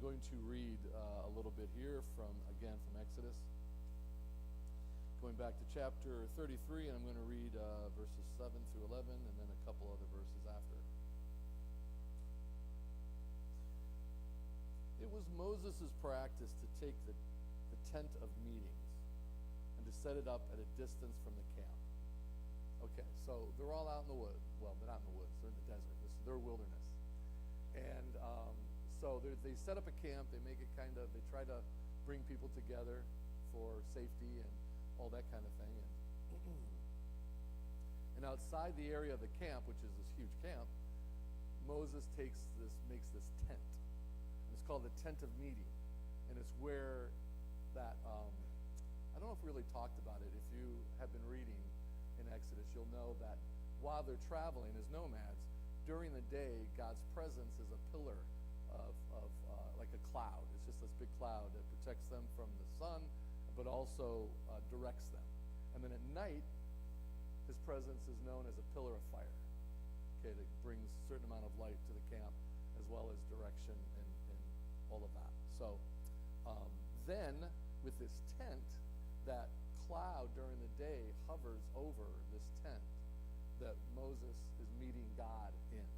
I'm going to read a little bit here from Exodus. Going back to chapter 33, and I'm going to read verses 7 through 11, and then a couple other verses after. It was Moses' practice to take the tent of meetings and to set it up at a distance from the camp. Okay, so they're all out in the woods. Well, they're not in the woods. They're in the desert. This is their wilderness. And so they set up a camp. They make it they try to bring people together for safety and all that kind of thing. And outside the area of the camp, which is this huge camp, Moses makes this tent. And it's called the tent of meeting. And it's where that, I don't know if we really talked about it. If you have been reading in Exodus, you'll know that while they're traveling as nomads, during the day, God's presence is a pillar of like a cloud. It's just this big cloud that protects them from the sun, but also directs them. And then at night, his presence is known as a pillar of fire, okay, that brings a certain amount of light to the camp, as well as direction and all of that. So then, with this tent, that cloud during the day hovers over this tent that Moses is meeting God in.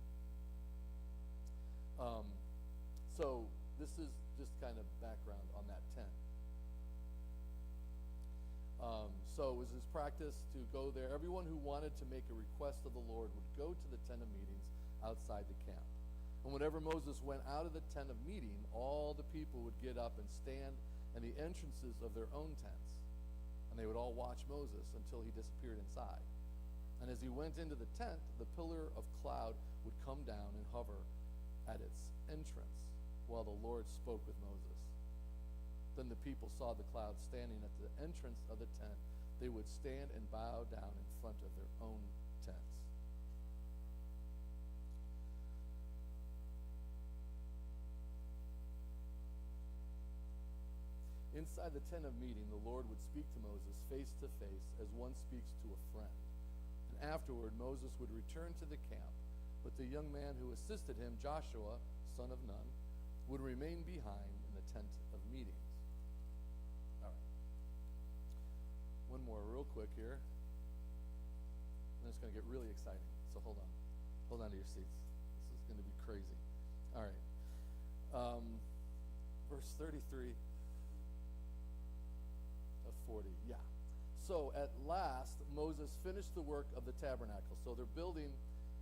So this is just kind of background on that tent. So it was his practice to go there. Everyone who wanted to make a request of the Lord would go to the tent of meetings outside the camp. And whenever Moses went out of the tent of meeting, all the people would get up and stand in the entrances of their own tents. And they would all watch Moses until he disappeared inside. And as he went into the tent, the pillar of cloud would come down and hover at its entrance while the Lord spoke with Moses. Then the people saw the cloud standing at the entrance of the tent. They would stand and bow down in front of their own tents. Inside the tent of meeting, the Lord would speak to Moses face to face as one speaks to a friend. And afterward, Moses would return to the camp, but the young man who assisted him, Joshua, son of Nun, would remain behind in the tent of meetings. All right. One more real quick here. And it's going to get really exciting, so hold on. Hold on to your seats. This is going to be crazy. All right. Verse 33 of 40. Yeah. So at last, Moses finished the work of the tabernacle. So they're building,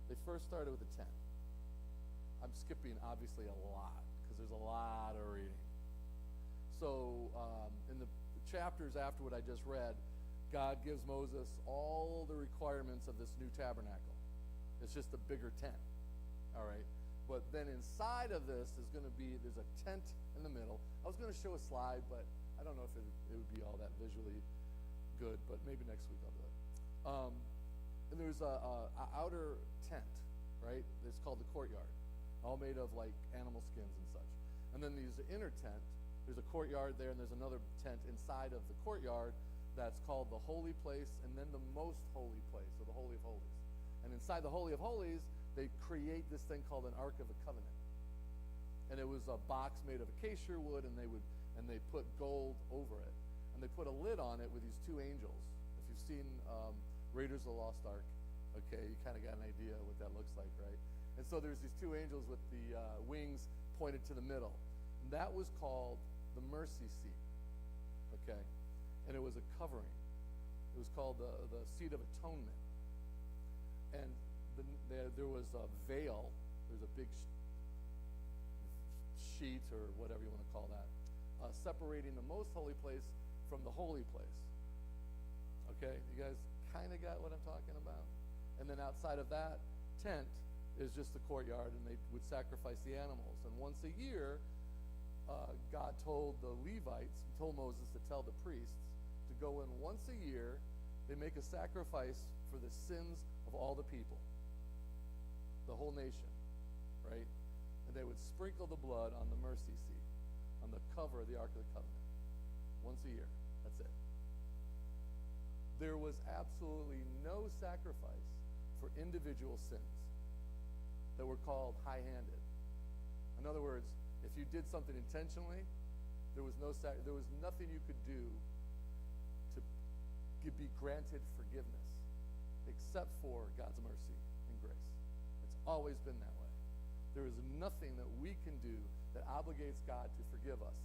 they first started with a tent. I'm skipping, obviously, a lot, because there's a lot of reading. So in the chapters after what I just read, God gives Moses all the requirements of this new tabernacle. It's just a bigger tent, all right? But then inside of this is going to be, there's a tent in the middle. I was going to show a slide, but I don't know if it would be all that visually good, but maybe next week I'll do it. And there's a outer tent, right? It's called the courtyard, all made of like animal skins and such. And then there's the inner tent. There's a courtyard there, and there's another tent inside of the courtyard that's called the holy place, and then the most holy place, or the Holy of Holies. And inside the Holy of Holies, they create this thing called an Ark of the Covenant. And it was a box made of acacia wood, and they put gold over it. And they put a lid on it with these two angels. If you've seen Raiders of the Lost Ark, okay, you kind of got an idea what that looks like, right? And so there's these two angels with the wings pointed to the middle. And that was called the mercy seat, okay? And it was a covering. It was called the seat of atonement. And there was a veil. There's a big sheet, or whatever you want to call that, separating the most holy place from the holy place. Okay, you guys kind of got what I'm talking about? And then outside of that tent is just the courtyard, and they would sacrifice the animals. And once a year, God told the Levites, told Moses to tell the priests to go in once a year. They make a sacrifice for the sins of all the people, the whole nation, right? And they would sprinkle the blood on the mercy seat, on the cover of the Ark of the Covenant, once a year. That's it. There was absolutely no sacrifice for individual sins that were called high-handed. In other words, If you did something intentionally, there was nothing you could do to be granted forgiveness except for God's mercy and grace. It's always been that way. There is nothing that we can do that obligates God to forgive us.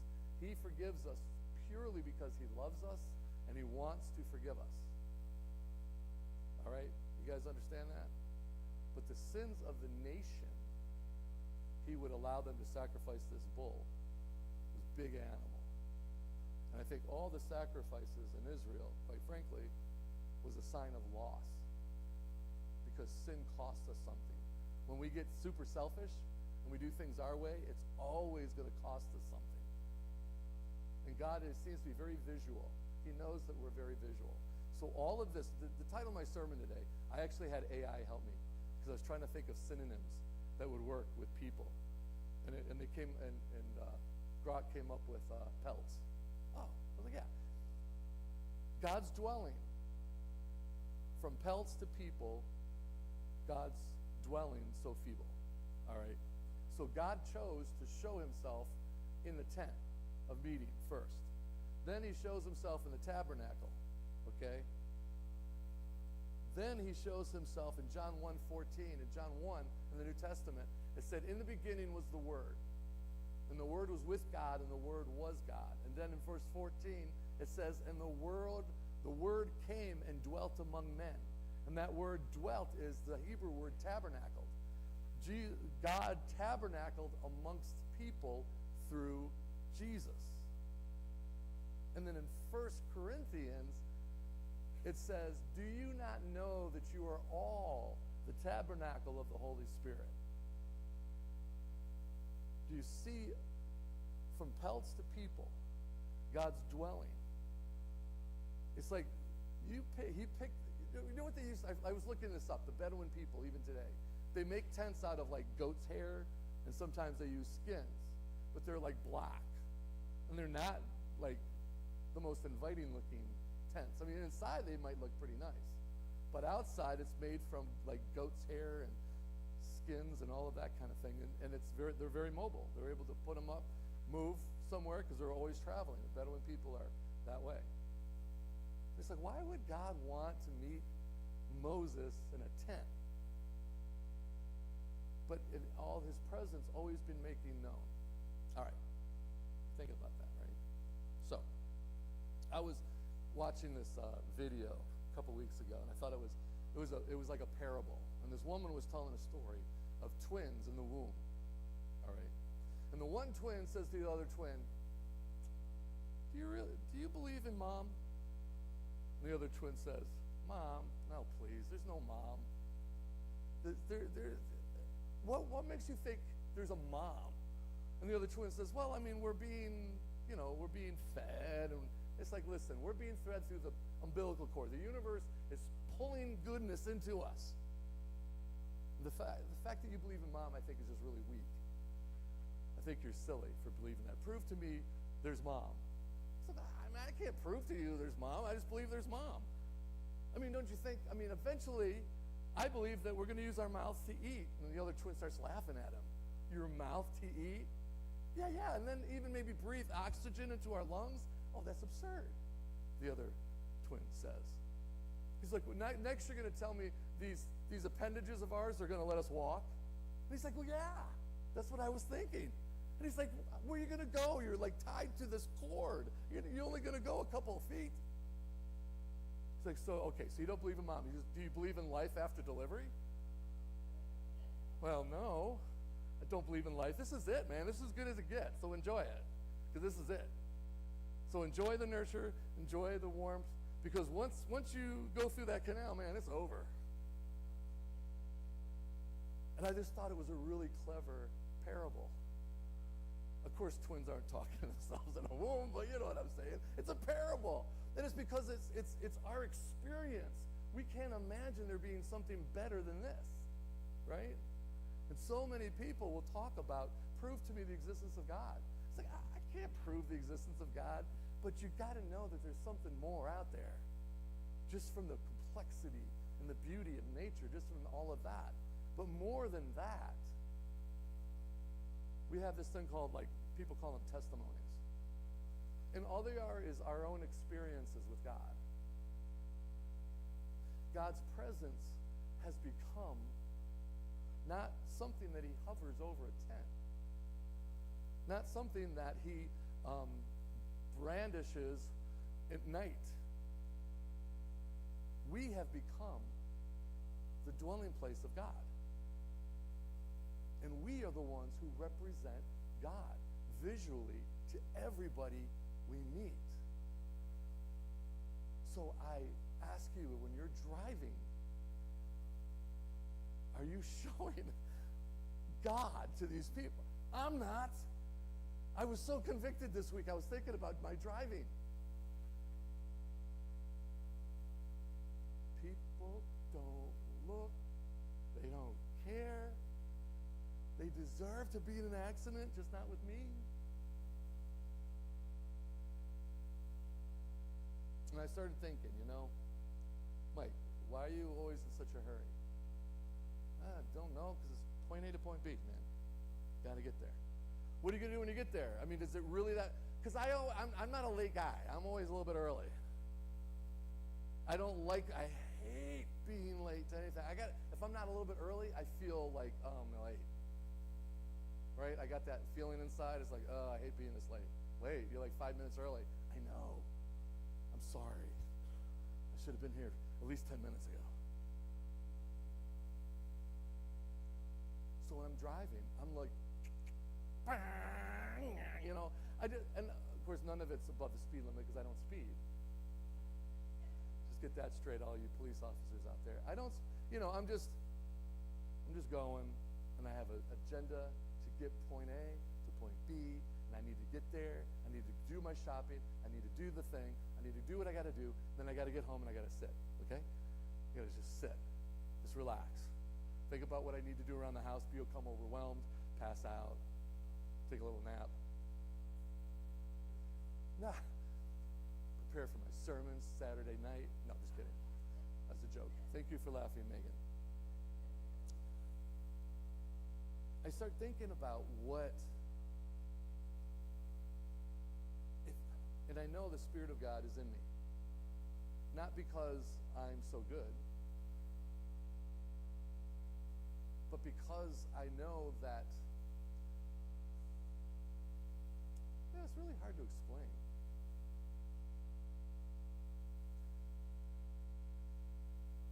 He forgives us purely because he loves us and he wants to forgive us. All right? You guys understand that? But the sins of the nation, he would allow them to sacrifice this bull, this big animal. And I think all the sacrifices in Israel, quite frankly, was a sign of loss. Because sin costs us something. When we get super selfish and we do things our way, it's always going to cost us something. And God seems to be very visual. He knows that we're very visual. So all of this, the title of my sermon today, I actually had AI help me because I was trying to think of synonyms that would work with people. And they came, and Grok came up with Pelts. Oh, I was like, yeah. God's dwelling. From Pelts to people, God's dwelling so feeble. All right? So God chose to show himself in the tent of meeting first. Then he shows himself in the tabernacle. Okay? Then he shows himself in John 1:14. In John 1 in the New Testament, it said, in the beginning was the Word. And the Word was with God, and the Word was God. And then in verse 14, it says, and the Word came and dwelt among men. And that word dwelt is the Hebrew word tabernacled. God tabernacled amongst people through Jesus. And then in 1 Corinthians, it says, do you not know that you are all the tabernacle of the Holy Spirit? Do you see from Pelts to people, God's dwelling? It's like he picked. You know what they use? I was looking this up. The Bedouin people, even today, they make tents out of like goat's hair, and sometimes they use skins, but they're like black, and they're not like the most inviting looking tents. I mean, inside they might look pretty nice, but outside it's made from like goat's hair and skins and all of that kind of thing, and they're very mobile. They're able to put them up, move somewhere because they're always traveling. The Bedouin people are that way. It's like, why would God want to meet Moses in a tent? But in all his presence always been making known. All right. Think about that, right? So, I was watching this video a couple weeks ago, and I thought it was like a parable. And this woman was telling a story of twins in the womb. All right. And the one twin says to the other twin, do you believe in mom? And the other twin says, Mom, no, please, there's no mom. What makes you think there's a mom? And the other twin says, well, I mean, we're being fed. And it's like, listen, we're being fed through the umbilical cord. The universe is pulling goodness into us. The fact that you believe in mom, I think, is just really weak. I think you're silly for believing that. Prove to me there's mom. So, I can't prove to you there's mom. I just believe there's mom. I mean, don't you think? I mean, eventually, I believe that we're going to use our mouths to eat. And the other twin starts laughing at him. Your mouth to eat? Yeah. And then even maybe breathe oxygen into our lungs? Oh, that's absurd, the other twin says. He's like, well, next you're going to tell me these appendages of ours are going to let us walk? And he's like, well, yeah, that's what I was thinking. And he's like, where are you going to go? You're like tied to this cord. You're only going to go a couple of feet. He's like, so you don't believe in mom. He says, do you believe in life after delivery? Well, no, I don't believe in life. This is it, man. This is as good as it gets, so enjoy it, because this is it. So enjoy the nurture, enjoy the warmth, because once you go through that canal, man, it's over. And I just thought it was a really clever parable. Of course, twins aren't talking to themselves in a womb, but you know what I'm saying. It's a parable. And it's because it's our experience. We can't imagine there being something better than this, right? And so many people will talk about, prove to me the existence of God. It's like, I can't prove the existence of God, but you got to know that there's something more out there. Just from the complexity and the beauty of nature, just from all of that. But more than that, we have this thing called, like, people call them testimonies. And all they are is our own experiences with God. God's presence has become not something that he hovers over a tent, not something that he brandishes at night. We have become the dwelling place of God. And we are the ones who represent God visually to everybody we meet. So I ask you, when you're driving, are you showing God to these people? I'm not. I was so convicted this week. I was thinking about my driving. People don't look. They don't care. They deserve to be in an accident, just not with me. And I started thinking, Mike, why are you always in such a hurry? I don't know, because it's point A to point B, man. Got to get there. What are you going to do when you get there? I mean, is it really that? Because I'm not a late guy. I'm always a little bit early. I hate being late to anything. If I'm not a little bit early, I feel like, oh, I'm late. Right? I got that feeling inside. It's like, oh, I hate being this late. Wait, you're like 5 minutes early. I know. I'm sorry. I should have been here at least 10 minutes ago. So when I'm driving, I'm like, and of course none of it's above the speed limit because I don't speed. Just get that straight, all you police officers out there. I'm just going, and I have an agenda to get point A to point B, and I need to get there. I need to do my shopping. I need to do the thing. I need to do what I got to do. Then I got to get home and I got to sit. Okay? I got to just sit, just relax. Think about what I need to do around the house, become overwhelmed, pass out, take a little nap. Prepare for my sermons Saturday night. No, just kidding. That's a joke. Thank you for laughing, Megan. I start thinking about and I know the Spirit of God is in me. Not because I'm so good, but because I know that, it's really hard to explain.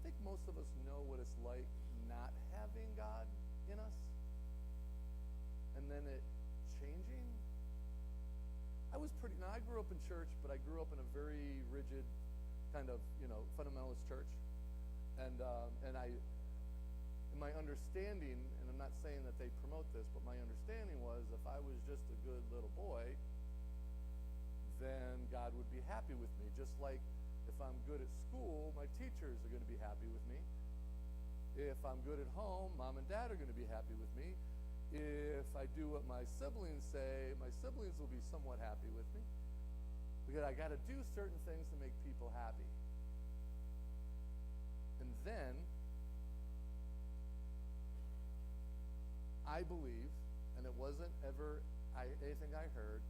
I think most of us know what it's like not having God in us, and then it changing. I grew up in church, but I grew up in a very rigid kind of, fundamentalist church. And my understanding, and I'm not saying that they promote this, but my understanding was if I was just a good little boy, then God would be happy with me. Just like if I'm good at school, my teachers are going to be happy with me. If I'm good at home, mom and dad are going to be happy with me. If I do what my siblings say, my siblings will be somewhat happy with me. Because I got to do certain things to make people happy. And then I believe, and it wasn't ever anything I heard,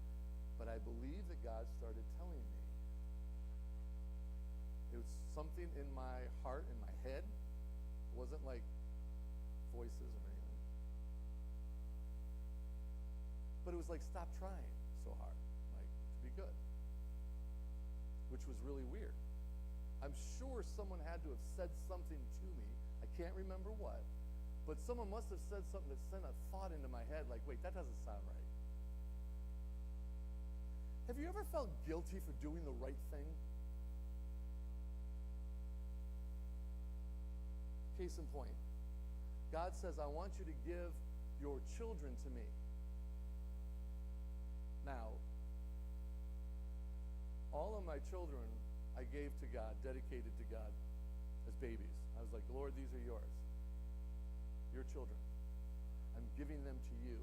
but I believe that God started telling me. It was something in my heart, in my head. It wasn't like voices or anything. But it was like, stop trying so hard, like, to be good. Which was really weird. I'm sure someone had to have said something to me. I can't remember what. But someone must have said something that sent a thought into my head, like, wait, that doesn't sound right. Have you ever felt guilty for doing the right thing? Case in point, God says, I want you to give your children to me. Now, all of my children I gave to God, dedicated to God as babies. I was like, Lord, these are yours. Your children. I'm giving them to you.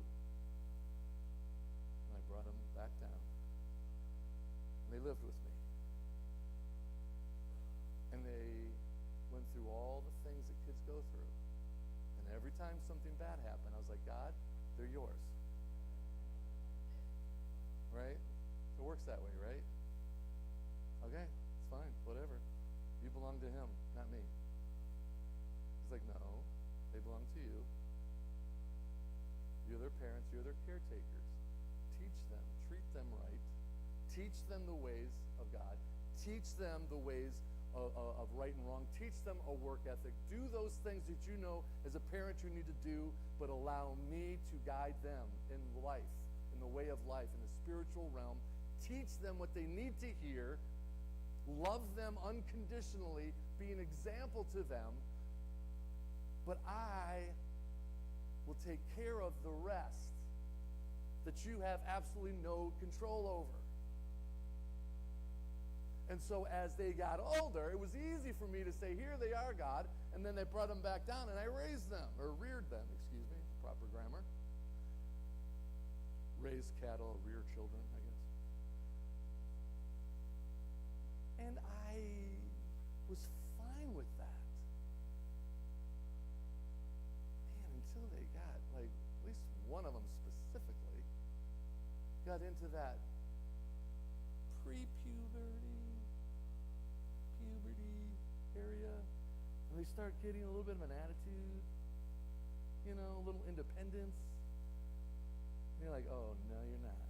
And I brought them back down. And they lived with me. And they went through all the things that kids go through. And every time something bad happened, I was like, God, they're yours. It works that way, right? Okay, it's fine, whatever. You belong to him, not me. He's like, no, they belong to you. You're their parents, you're their caretakers. Teach them, treat them right. Teach them the ways of God. Teach them the ways of right and wrong. Teach them a work ethic. Do those things that you know as a parent you need to do, but allow me to guide them in life, in the way of life, in the spiritual realm. Teach them what they need to hear. Love them unconditionally. Be an example to them. But I will take care of the rest that you have absolutely no control over. And so as they got older, it was easy for me to say, here they are, God. And then they brought them back down, and I raised them, or reared them, excuse me, proper grammar. Raise cattle, rear children, I guess. And I was fine with that. Man, until they got, like, at least one of them specifically, got into that pre-puberty area, and they start getting a little bit of an attitude, you know, a little independence. And you're like, oh, no, you're not.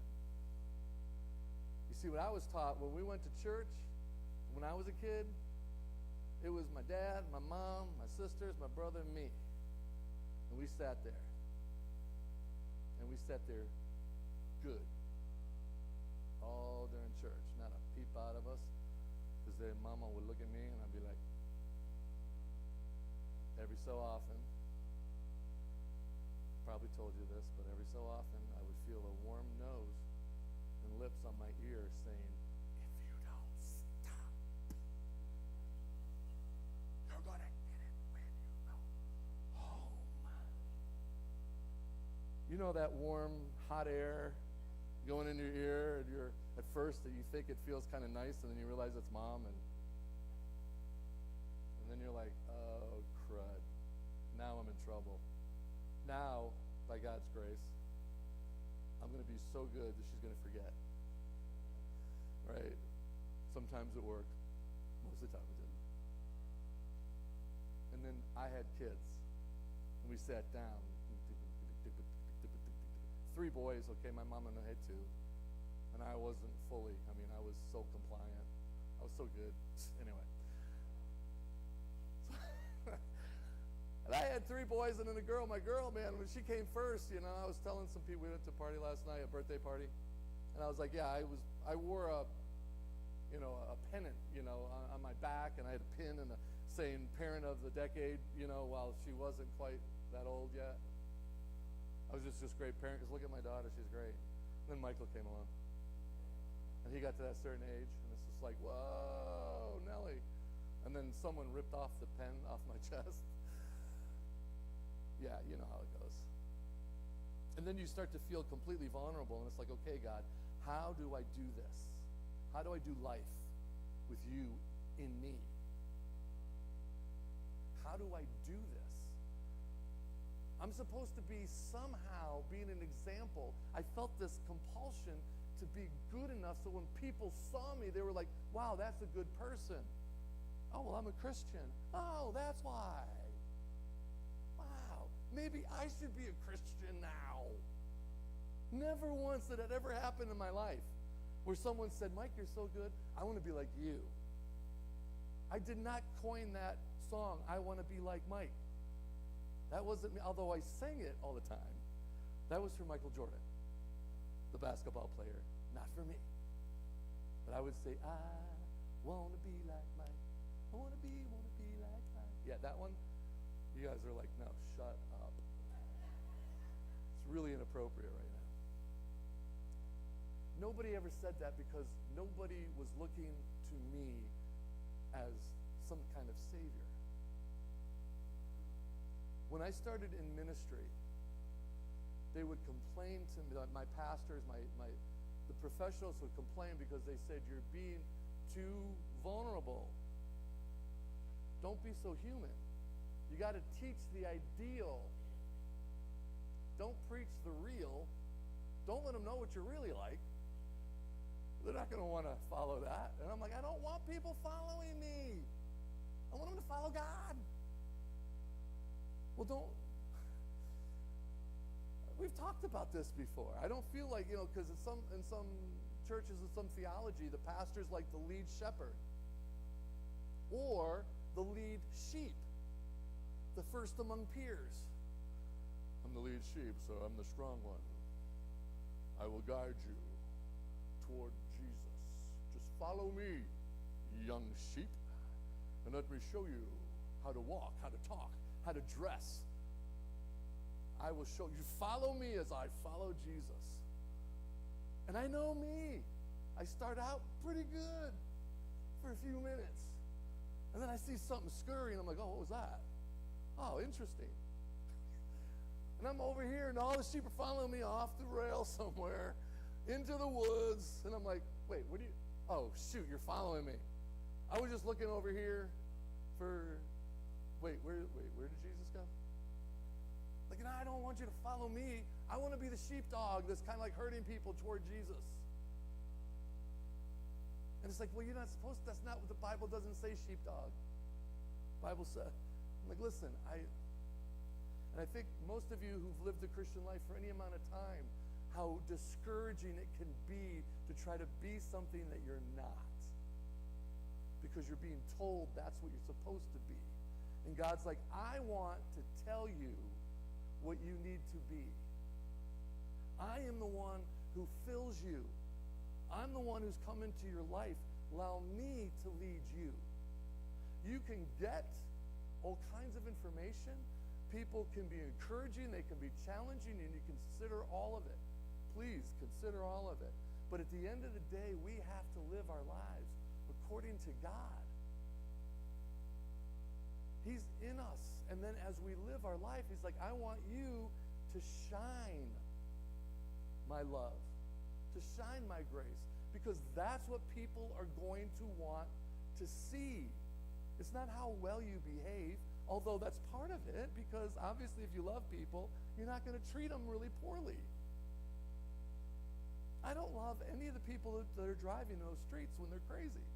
You see, what I was taught when we went to church, when I was a kid, it was my dad, my mom, my sisters, my brother, and me. And we sat there. And we sat there good all during church. Not a peep out of us. Because then mama would look at me and I'd be like, every so often, probably told you this, but every so often I would feel a warm nose and lips on my ear saying, if you don't stop, you're going to get it when you go home. You know that warm, hot air going in your ear, and you're at first that you think it feels kind of nice, and then you realize it's mom, and then you're like, oh, crud. Now I'm in trouble. Now, by God's grace, I'm going to be so good that she's going to forget. Right? Sometimes it worked. Most of the time it didn't. And then I had kids, and we sat down. 3 boys, okay, my mom and I had 2. And I wasn't fully, I was so compliant. I was so good. Anyway. And I had 3 boys and then a girl. My girl, man, when she came first, I was telling some people, we went to a party last night, a birthday party. And I was like, yeah, I wore a pennant, on my back, and I had a pin and saying parent of the decade, while she wasn't quite that old yet. I was just great parent, because look at my daughter, she's great. And then Michael came along. And he got to that certain age, and it's just like, whoa, Nellie. And then someone ripped off the pen off my chest. Yeah, you know how it goes. And then you start to feel completely vulnerable, and it's like, okay, God, how do I do this? How do I do life with you in me? How do I do this? I'm supposed to be somehow being an example. I felt this compulsion to be good enough so when people saw me, they were like, wow, that's a good person. Oh, well, I'm a Christian. Oh, that's why. Wow, maybe I should be a Christian now. Never once did it ever happen in my life where someone said, Mike, you're so good, I want to be like you. I did not coin that song, I want to be like Mike. That wasn't me, although I sang it all the time. That was for Michael Jordan, the basketball player, not for me. But I would say, I want to be like Mike. I want to be like Mike. Yeah, that one, you guys are like, no, shut up. It's really inappropriate right now. Nobody ever said that because nobody was looking to me as some kind of savior. When I started in ministry, they would complain to me, my pastors, the professionals would complain because they said, you're being too vulnerable. Don't be so human. You got to teach the ideal. Don't preach the real. Don't let them know what you're really like. They're not going to want to follow that. And I'm like, I don't want people following me. I want them to follow God. Well, we've talked about this before. I don't feel like, because in some churches and some theology, the pastor's like the lead shepherd or the lead sheep, the first among peers. I'm the lead sheep, so I'm the strong one. I will guide you toward Jesus. Just follow me, young sheep, and let me show you how to walk, how to talk, how to dress. I will show you. Follow me as I follow Jesus. And I know me. I start out pretty good for a few minutes. And then I see something scurrying. I'm like, oh, what was that? Oh, interesting. And I'm over here, and all the sheep are following me off the rail somewhere into the woods. And I'm like, wait, what do you? Oh, shoot, you're following me. I was just looking over here for, where did Jesus go? Like, no, I don't want you to follow me. I want to be the sheepdog that's kind of like herding people toward Jesus. And it's like, well, you're not supposed to. That's not what the Bible doesn't say, sheepdog. The Bible said, I'm like, listen, and I think most of you who've lived the Christian life for any amount of time, how discouraging it can be to try to be something that you're not. Because you're being told that's what you're supposed to be. And God's like, I want to tell you what you need to be. I am the one who fills you. I'm the one who's come into your life. Allow me to lead you. You can get all kinds of information. People can be encouraging, they can be challenging, and you consider all of it. Please consider all of it. But at the end of the day, we have to live our lives according to God. He's in us. And then as we live our life, he's like, I want you to shine my love, to shine my grace, because that's what people are going to want to see. It's not how well you behave, although that's part of it, because obviously if you love people, you're not going to treat them really poorly. I don't love any of the people that are driving those streets when they're crazy.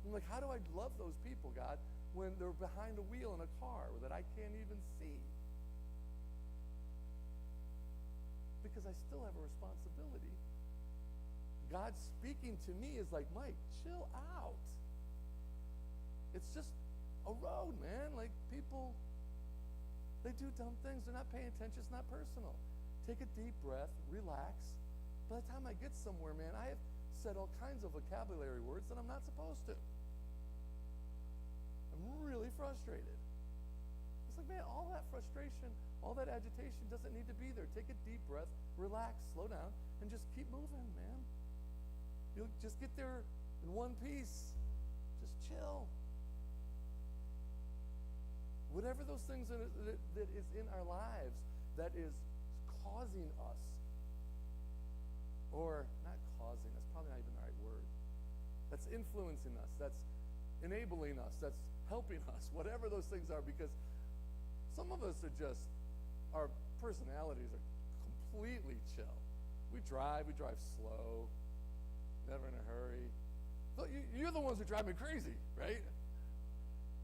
I'm like, how do I love those people, God, when they're behind a wheel in a car that I can't even see? Because I still have a responsibility. God speaking to me is like, Mike, chill out. It's just a road, man. Like, people, they do dumb things. They're not paying attention. It's not personal. Take a deep breath, relax. By the time I get somewhere, man, I have said all kinds of vocabulary words that I'm not supposed to. I'm really frustrated. It's like, man, all that frustration, all that agitation doesn't need to be there. Take a deep breath, relax, slow down, and just keep moving, man. You'll just get there in one piece. Just chill. Whatever those things that is in our lives that is causing us, or not causing, that's probably not even the right word, that's influencing us, that's enabling us, that's helping us, whatever those things are, because some of us are just, our personalities are completely chill. We drive slow, never in a hurry. So you're the ones who drive me crazy, right?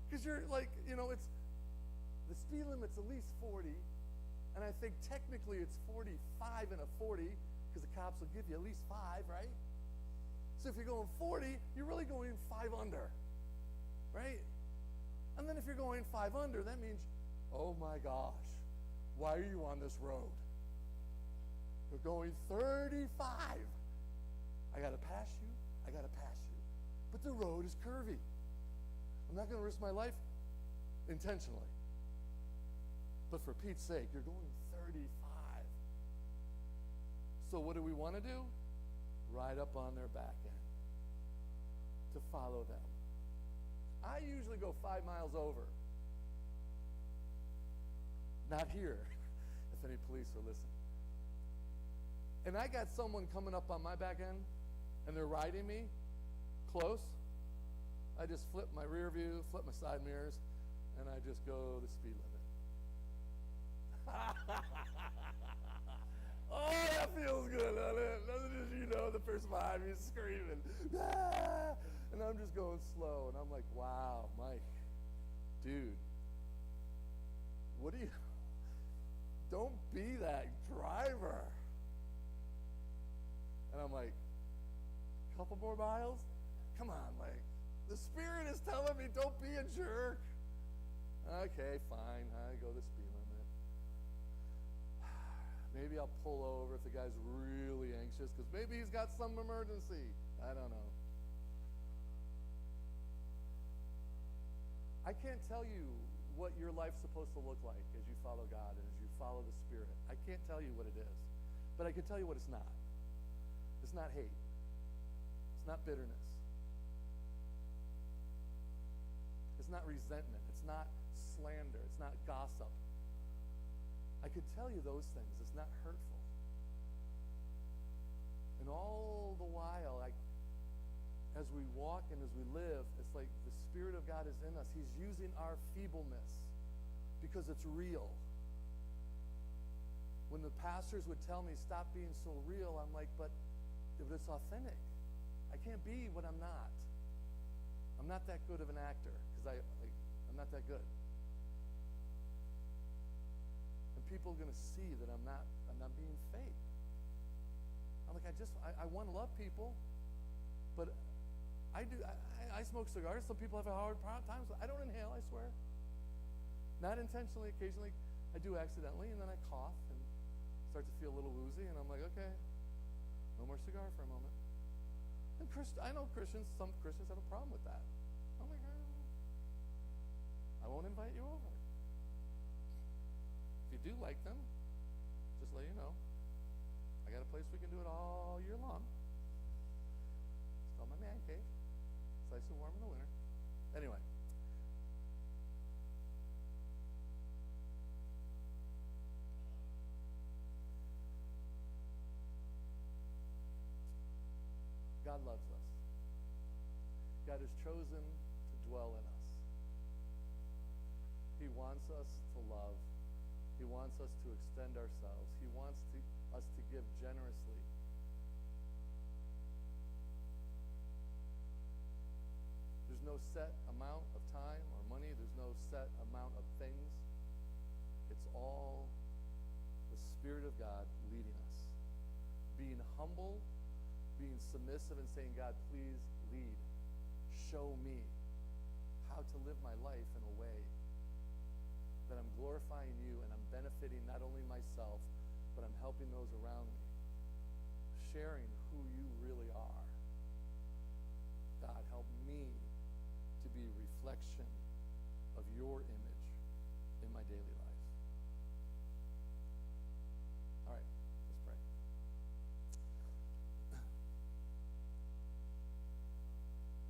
Because you're like, it's, the speed limit's at least 40, and I think technically it's 45 and a 40, because the cops will give you at least 5, right? So if you're going 40, you're really going 5 under, right? And then if you're going 5 under, that means, oh my gosh, why are you on this road? You're going 35. I got to pass you. But the road is curvy. I'm not going to risk my life intentionally. But for Pete's sake, you're going 35. So what do we want to do? Ride up on their back end to follow them. I usually go 5 miles over. Not here, if any police are listening. And I got someone coming up on my back end, and they're riding me close. I just flip my rear view, flip my side mirrors, and I just go the speed limit. Oh, that feels good, doesn't it? The person behind me screaming. Ah! And I'm just going slow. And I'm like, wow, Mike, dude, what do you, don't be that driver. And I'm like, a couple more miles? Come on, Mike. The Spirit is telling me don't be a jerk. Okay, fine. I go the speed limit. Maybe I'll pull over if the guy's really anxious because maybe he's got some emergency. I don't know. I can't tell you what your life's supposed to look like as you follow God and as you follow the Spirit. I can't tell you what it is, but I can tell you what it's not. It's not hate. It's not bitterness. It's not resentment. It's not slander. It's not gossip. I could tell you those things. It's not hurtful. And all the while, as we walk and as we live, it's like the Spirit of God is in us. He's using our feebleness because it's real. When the pastors would tell me, stop being so real, I'm like, but it's authentic. I can't be what I'm not. I'm not that good of an actor because I'm not that good. And people are going to see that I'm not being fake. I'm like, I want to love people, but I smoke cigars. Some people have a hard time. I don't inhale, I swear. Not intentionally. Occasionally I do accidentally, and then I cough and start to feel a little woozy, and I'm like, okay, no more cigar for a moment. And I know some Christians have a problem with that. I'm like, I won't invite you over. If you do like them, just let you know. I got a place we can do it all year long. It's called my man cave. It's nice and warm in the winter. Anyway. God loves us. God has chosen to dwell in us. He wants us to love. He wants us to extend ourselves. He wants us to give generously. There's no set amount of time or money. There's no set amount of things. It's all the Spirit of God leading us. Being humble, being submissive and saying, God, please lead. Show me how to live my life in a way that I'm glorifying you and I'm benefiting not only myself, but I'm helping those around me. Sharing who you really are. God, help me to be a reflection of your image.